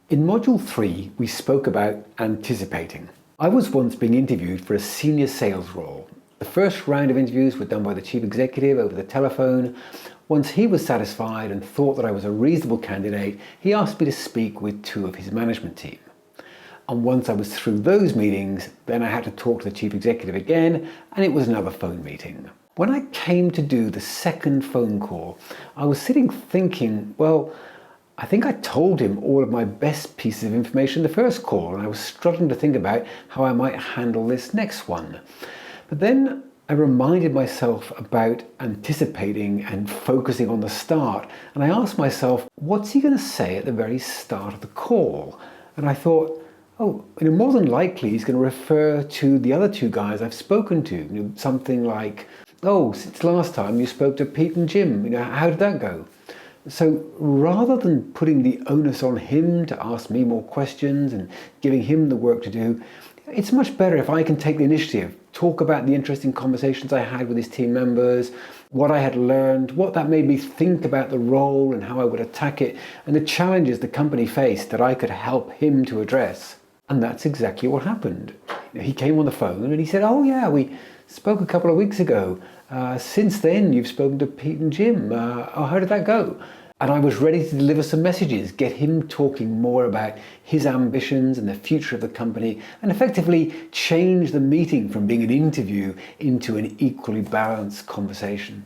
In Module 3, we spoke about anticipating. I was once being interviewed for a senior sales role. The first round of interviews were done by the chief executive over the telephone. Once he was satisfied and thought that I was a reasonable candidate, he asked me to speak with two of his management team. And once I was through those meetings, then I had to talk to the chief executive again, and it was another phone meeting. When I came to do the second phone call, I was sitting thinking, well, I think I told him all of my best pieces of information in the first call, and I was struggling to think about how I might handle this next one. But then I reminded myself about anticipating and focusing on the start, and I asked myself, what's he going to say at the very start of the call? And I thought, more than likely he's going to refer to the other two guys I've spoken to. Something like, since last time you spoke to Pete and Jim, how did that go? So rather than putting the onus on him to ask me more questions and giving him the work to do, it's much better if I can take the initiative, talk about the interesting conversations I had with his team members, what I had learned, what that made me think about the role and how I would attack it, and the challenges the company faced that I could help him to address. And that's exactly what happened. He came on the phone and he said, we spoke a couple of weeks ago. Since then, you've spoken to Pete and Jim. How did that go? And I was ready to deliver some messages, get him talking more about his ambitions and the future of the company, and effectively change the meeting from being an interview into an equally balanced conversation.